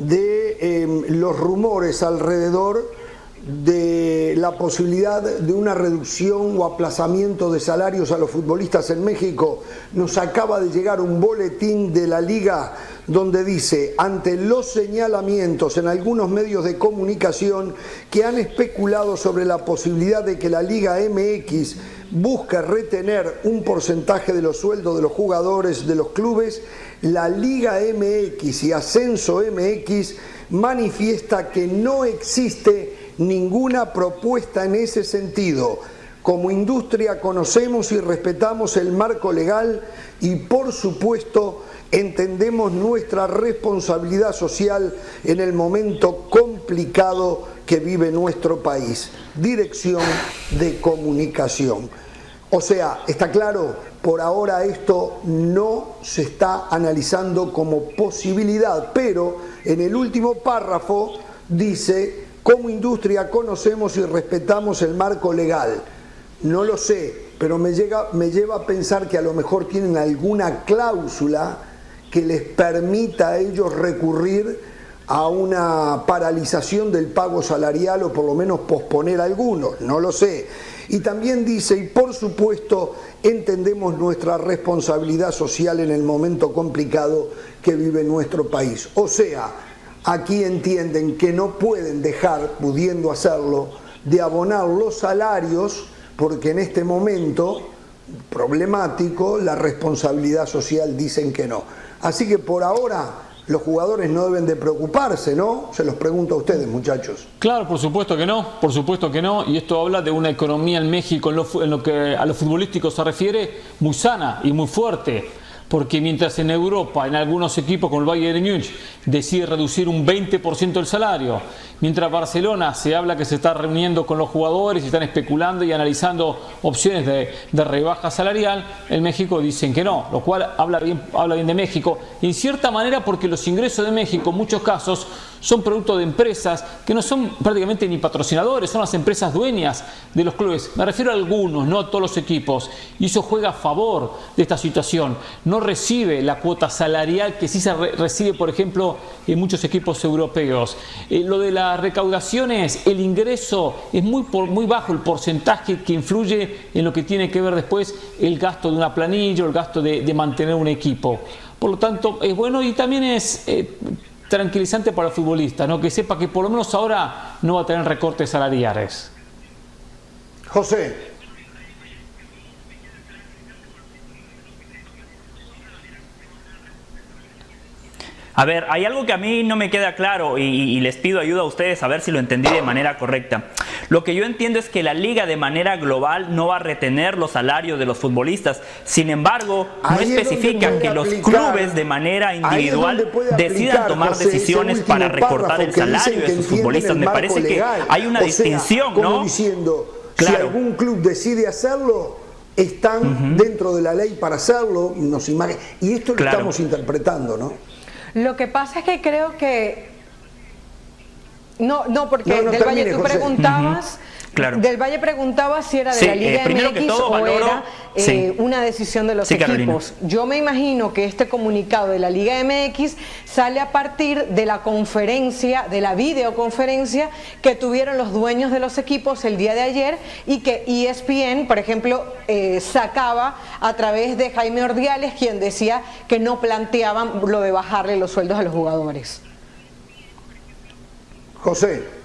de los rumores alrededor de la posibilidad de una reducción o aplazamiento de salarios a los futbolistas en México. Nos acaba de llegar un boletín de la Liga donde dice, ante los señalamientos en algunos medios de comunicación que han especulado sobre la posibilidad de que la Liga MX busque retener un porcentaje de los sueldos de los jugadores de los clubes, la Liga MX y Ascenso MX manifiesta que no existe ninguna propuesta en ese sentido. Como industria conocemos y respetamos el marco legal y por supuesto entendemos nuestra responsabilidad social en el momento complicado que vive nuestro país. Dirección de Comunicación. O sea, está claro, por ahora esto no se está analizando como posibilidad, pero en el último párrafo dice: como industria conocemos y respetamos el marco legal. No lo sé, pero me lleva a pensar que a lo mejor tienen alguna cláusula que les permita a ellos recurrir a una paralización del pago salarial o por lo menos posponer algunos, no lo sé. Y también dice, y por supuesto entendemos nuestra responsabilidad social en el momento complicado que vive nuestro país. O sea, aquí entienden que no pueden dejar, pudiendo hacerlo, de abonar los salarios, porque en este momento problemático la responsabilidad social dicen que no. Así que por ahora los jugadores no deben de preocuparse, ¿no? Se los pregunto a ustedes, muchachos. Claro, por supuesto que no, y esto habla de una economía en México, en lo que a lo futbolístico se refiere, muy sana y muy fuerte. Porque mientras en Europa, en algunos equipos como el Bayern de Múnich, decide reducir un 20% el salario, mientras Barcelona se habla que se está reuniendo con los jugadores y están especulando y analizando opciones de rebaja salarial, en México dicen que no, lo cual habla bien de México. Y en cierta manera porque los ingresos de México en muchos casos son producto de empresas que no son prácticamente ni patrocinadores, son las empresas dueñas de los clubes. Me refiero a algunos, no a todos los equipos. Y eso juega a favor de esta situación. No recibe la cuota salarial que sí se recibe, por ejemplo, en muchos equipos europeos. Lo de las recaudaciones, el ingreso es muy bajo, el porcentaje que influye en lo que tiene que ver después el gasto de una planilla o el gasto de mantener un equipo. Por lo tanto, es bueno y también es tranquilizante para el futbolista, ¿no? Que sepa que por lo menos ahora no va a tener recortes salariales. José. A ver, hay algo que a mí no me queda claro y les pido ayuda a ustedes a ver si lo entendí de manera correcta. Lo que yo entiendo es que la liga de manera global no va a retener los salarios de los futbolistas. Sin embargo, no especifica que los clubes de manera individual decidan tomar decisiones para recortar el salario de sus futbolistas. Me parece que hay una distinción, ¿no? Como diciendo, si algún club decide hacerlo, están dentro de la ley para hacerlo. Y esto lo estamos interpretando, ¿no? Lo que pasa es que creo que... porque Del Valle tú preguntabas... Del Valle preguntaba si era de la Liga MX o era una decisión de los equipos. Carolina. Yo me imagino que este comunicado de la Liga MX sale a partir de la conferencia, de la videoconferencia que tuvieron los dueños de los equipos el día de ayer y que ESPN, por ejemplo, sacaba a través de Jaime Ordiales, quien decía que no planteaban lo de bajarle los sueldos a los jugadores. José.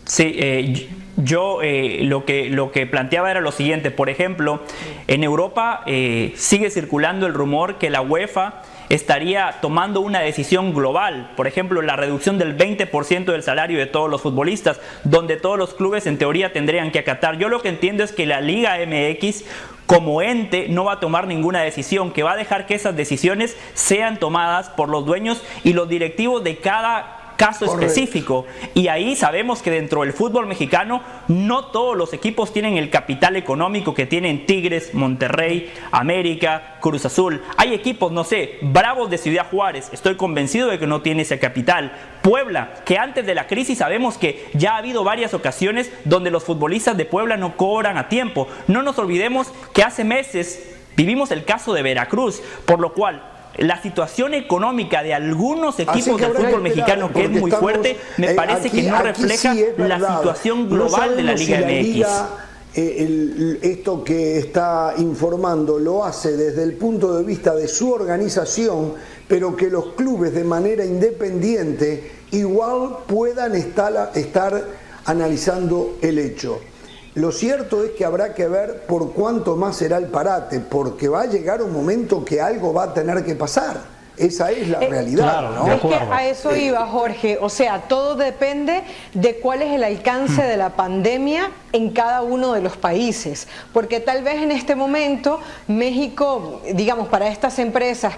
Sí, yo lo que planteaba era lo siguiente. Por ejemplo, en Europa sigue circulando el rumor que la UEFA estaría tomando una decisión global, por ejemplo, la reducción del 20% del salario de todos los futbolistas, donde todos los clubes en teoría tendrían que acatar. Yo lo que entiendo es que la Liga MX como ente no va a tomar ninguna decisión, que va a dejar que esas decisiones sean tomadas por los dueños y los directivos de cada caso específico. Y ahí sabemos que dentro del fútbol mexicano no todos los equipos tienen el capital económico que tienen Tigres, Monterrey, América, Cruz Azul. Hay equipos, no sé, Bravos de Ciudad Juárez, estoy convencido de que no tiene ese capital. Puebla, que antes de la crisis sabemos que ya ha habido varias ocasiones donde los futbolistas de Puebla no cobran a tiempo. No nos olvidemos que hace meses vivimos el caso de Veracruz, por lo cual la situación económica de algunos equipos del fútbol mexicano, que es muy fuerte, me parece que no refleja la situación global de la Liga MX. Esto que está informando lo hace desde el punto de vista de su organización, pero que los clubes de manera independiente igual puedan estar analizando el hecho. Lo cierto es que habrá que ver por cuánto más será el parate, porque va a llegar un momento que algo va a tener que pasar. Esa es la realidad, claro, ¿no? Es que a eso iba, Jorge. O sea, todo depende de cuál es el alcance de la pandemia en cada uno de los países. Porque tal vez en este momento México, digamos, para estas empresas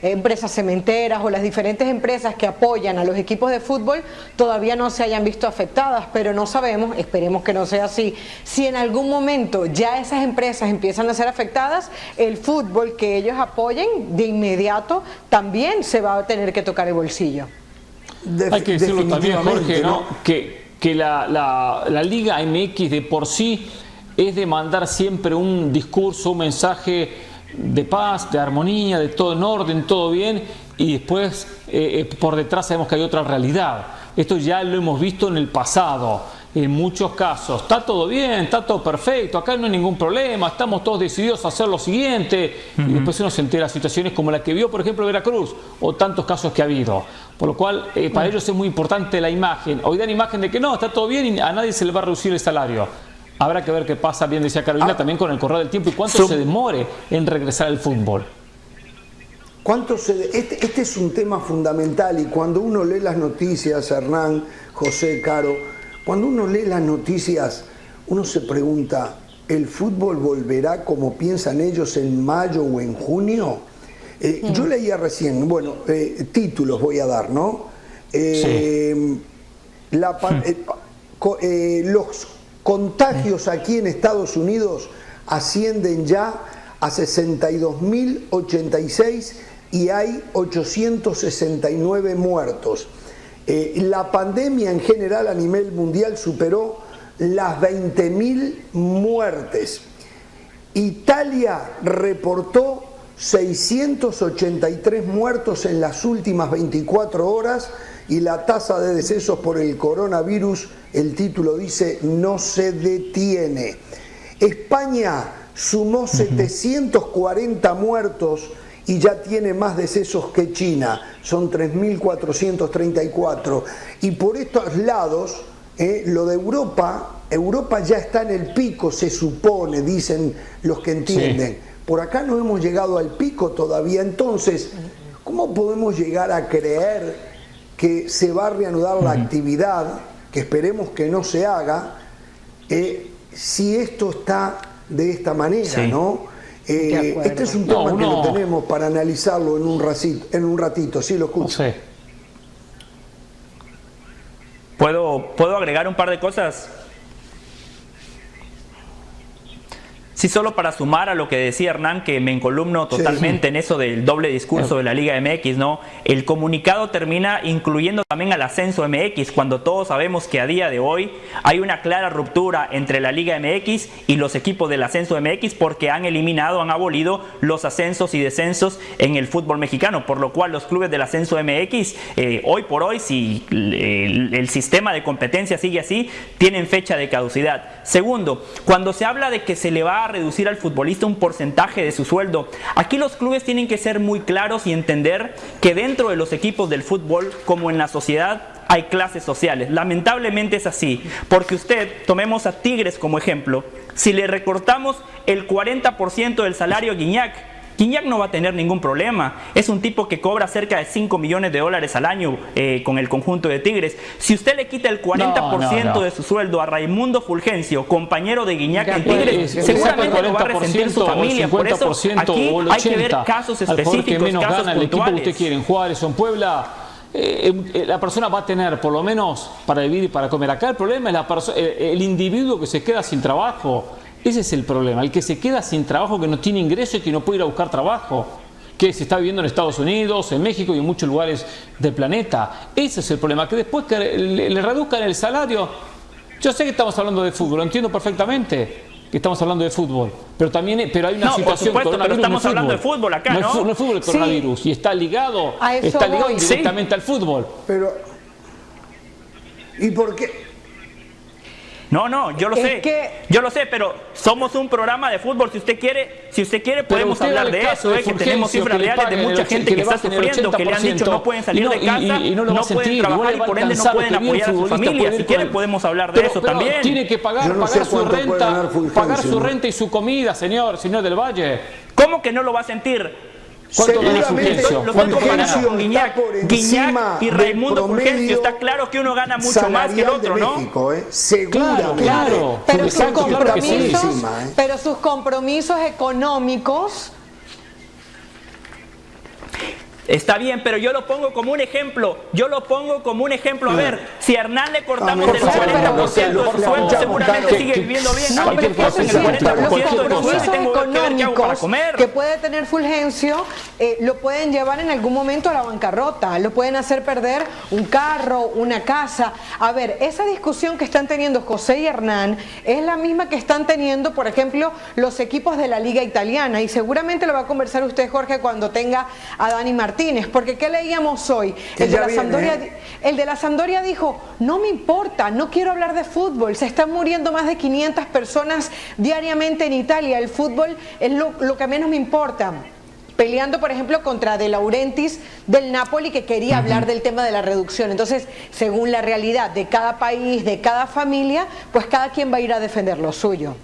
empresas cementeras o las diferentes empresas que apoyan a los equipos de fútbol, todavía no se hayan visto afectadas, pero no sabemos, esperemos que no sea así, si en algún momento ya esas empresas empiezan a ser afectadas, el fútbol que ellos apoyen de inmediato también se va a tener que tocar el bolsillo. Hay que decirlo también, Jorge, ¿no? Que la Liga MX de por sí es de mandar siempre un discurso, un mensaje de paz, de armonía, de todo en orden, todo bien, y después por detrás sabemos que hay otra realidad. Esto ya lo hemos visto en el pasado. En muchos casos, está todo bien, está todo perfecto, acá no hay ningún problema, estamos todos decididos a hacer lo siguiente, y después uno se entera de situaciones como la que vio, por ejemplo, Veracruz, o tantos casos que ha habido. Por lo cual, para ellos es muy importante la imagen. Hoy dan imagen de que no, está todo bien y a nadie se le va a reducir el salario. Habrá que ver qué pasa, bien decía Carolina, también con el correr del tiempo y cuánto se demore en regresar al fútbol. Este es un tema fundamental, y cuando uno lee las noticias, Hernán, José, Caro, cuando uno lee las noticias, uno se pregunta, ¿el fútbol volverá como piensan ellos en mayo o en junio? Yo leía recién, bueno, títulos voy a dar, ¿no? Los contagios aquí en Estados Unidos ascienden ya a 62.086 y hay 869 muertos. La pandemia en general a nivel mundial superó las 20.000 muertes. Italia reportó 683 muertos en las últimas 24 horas y la tasa de decesos por el coronavirus, el título dice, no se detiene. España sumó 740 muertos y ya tiene más decesos que China, son 3.434. Y por estos lados, lo de Europa ya está en el pico, se supone, dicen los que entienden. Sí. Por acá no hemos llegado al pico todavía, entonces, ¿cómo podemos llegar a creer que se va a reanudar la actividad, que esperemos que no se haga, si esto está de esta manera, ¿no? Este es un tema que lo tenemos para analizarlo en un ratito, sí lo escucho. No sé. ¿Puedo agregar un par de cosas? Sí, solo para sumar a lo que decía Hernán, que me encolumno totalmente en eso del doble discurso de la Liga MX, ¿no? El comunicado termina incluyendo también al ascenso MX, cuando todos sabemos que a día de hoy hay una clara ruptura entre la Liga MX y los equipos del ascenso MX, porque han abolido los ascensos y descensos en el fútbol mexicano, por lo cual los clubes del ascenso MX, hoy por hoy, si el sistema de competencia sigue así, tienen fecha de caducidad. Segundo, cuando se habla de que se le va a reducir al futbolista un porcentaje de su sueldo, aquí los clubes tienen que ser muy claros y entender que dentro de los equipos del fútbol, como en la sociedad, hay clases sociales. Lamentablemente es así, porque tomemos a Tigres como ejemplo, si le recortamos el 40% del salario a Gignac no va a tener ningún problema. Es un tipo que cobra cerca de $5 millones al año con el conjunto de Tigres. Si usted le quita el 40% de su sueldo a Raimundo Fulgencio, compañero de Gignac en Tigres, seguramente lo va a resentir su familia. Por eso aquí hay que ver casos específicos, al que menos casos gana el equipo que puntuales. usted quiere, en Juárez o en Puebla, la persona va a tener por lo menos para vivir y para comer. Acá el problema es el individuo que se queda sin trabajo. Ese es el problema, el que se queda sin trabajo, que no tiene ingreso y que no puede ir a buscar trabajo, que se está viviendo en Estados Unidos, en México y en muchos lugares del planeta. Ese es el problema, que después que le reduzcan el salario. Yo sé que estamos hablando de fútbol, lo entiendo perfectamente que estamos hablando de fútbol, pero también hay una situación por supuesto, pero estamos hablando de fútbol acá, ¿no? No es fútbol el coronavirus, sí. Y está ligado indirectamente al fútbol. Pero, ¿y por qué? No, yo lo sé, pero somos un programa de fútbol. Si usted quiere podemos hablar de eso, que tenemos cifras reales de mucha gente que está sufriendo, que le han dicho no pueden salir de casa, no pueden trabajar y por ende no pueden apoyar a su familia. Si quiere podemos hablar de eso también. Tiene que pagar su renta y su comida, señor del Valle. ¿Cómo que no lo va a sentir? Seguramente lo estoy comparando con Guiñac y Raimundo Fulgencio. Está claro que uno gana mucho más que el otro, ¿no? México, seguramente. Claro. Pero sus compromisos económicos... Está bien, pero yo lo pongo como un ejemplo. A ver, si a Hernán le cortamos el 40% de su sueldo, seguramente sigue viviendo bien. No, pero es el 40% de los sueldos económicos que puede tener Fulgencio lo pueden llevar en algún momento a la bancarrota, lo pueden hacer perder un carro, una casa. A ver, esa discusión que están teniendo José y Hernán es la misma que están teniendo, por ejemplo, los equipos de la Liga Italiana, y seguramente lo va a conversar usted, Jorge, cuando tenga a Dani Martínez, porque ¿qué leíamos hoy? El de la Sampdoria dijo, no me importa, no quiero hablar de fútbol, se están muriendo más de 500 personas diariamente en Italia, el fútbol es lo que menos me importa. Peleando, por ejemplo, contra De Laurentiis del Napoli, que quería hablar del tema de la reducción. Entonces, según la realidad de cada país, de cada familia, pues cada quien va a ir a defender lo suyo.